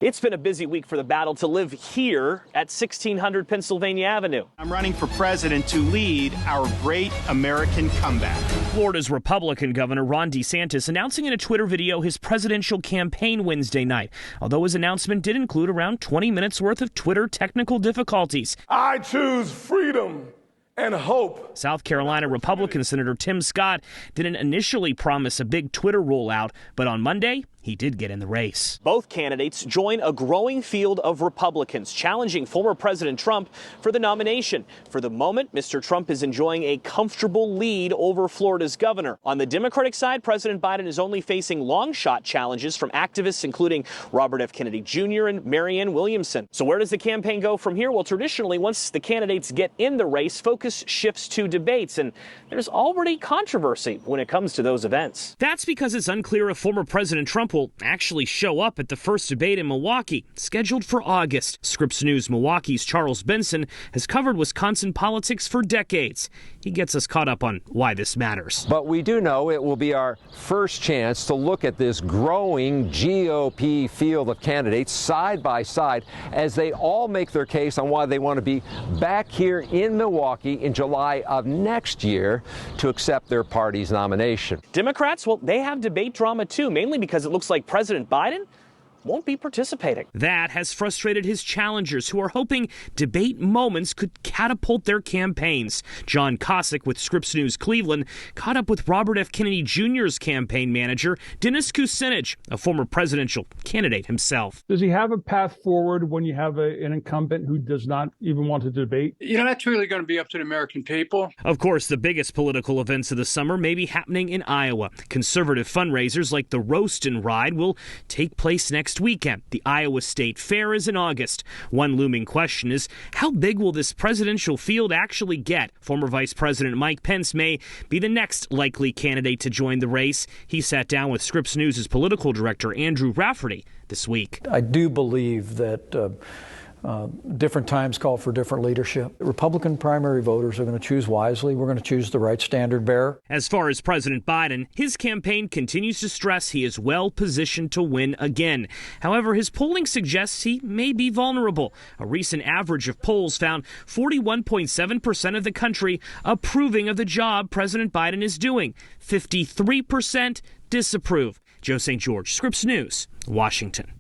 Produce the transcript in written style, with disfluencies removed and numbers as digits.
It's been a busy week for the battle to live here at 1600 Pennsylvania Avenue. I'm running for president to lead our great American comeback. Florida's Republican Governor Ron Desantis announcing in a Twitter video his presidential campaign Wednesday night, although his announcement did include around 20 minutes worth of Twitter technical difficulties. I choose freedom and hope. South Carolina Republican Senator Tim Scott didn't initially promise a big Twitter rollout, but on Monday, he did get in the race. Both candidates join a growing field of Republicans challenging former President Trump for the nomination. For the moment, Mr. Trump is enjoying a comfortable lead over Florida's governor. On the Democratic side, President Biden is only facing long shot challenges from activists including Robert F. Kennedy Jr. and Marianne Williamson. So where does the campaign go from here? Well, traditionally, once the candidates get in the race, focus shifts to debates, and there's already controversy when it comes to those events. That's because it's unclear if former President Trump will actually show up at the first debate in Milwaukee, scheduled for August. Scripps News Milwaukee's Charles Benson has covered Wisconsin politics for decades. He gets us caught up on why this matters. But we do know it will be our first chance to look at this growing GOP field of candidates side by side as they all make their case on why they want to be back here in Milwaukee in July of next year to accept their party's nomination. Democrats, well, they have debate drama too, mainly because it looks like President Biden won't be participating. That has frustrated his challengers, who are hoping debate moments could catapult their campaigns. John Cossack with Scripps News Cleveland caught up with Robert F. Kennedy Jr.'s campaign manager, Dennis Kucinich, a former presidential candidate himself. Does he have a path forward when you have an incumbent who does not even want to debate? That's really going to be up to the American people. Of course, the biggest political events of the summer may be happening in Iowa. Conservative fundraisers like the Roast and Ride will take place next weekend. The Iowa State Fair is in August. One looming question is, how big will this presidential field actually get? Former Vice President Mike Pence may be the next likely candidate to join the race. He sat down with Scripps News' political director Andrew Rafferty this week. I do believe that different times call for different leadership. Republican primary voters are going to choose wisely. We're going to choose the right standard bearer. As far as President Biden, his campaign continues to stress he is well positioned to win again. However, his polling suggests he may be vulnerable. A recent average of polls found 41.7% of the country approving of the job President Biden is doing. 53% disapprove. Joe St. George, Scripps News, Washington.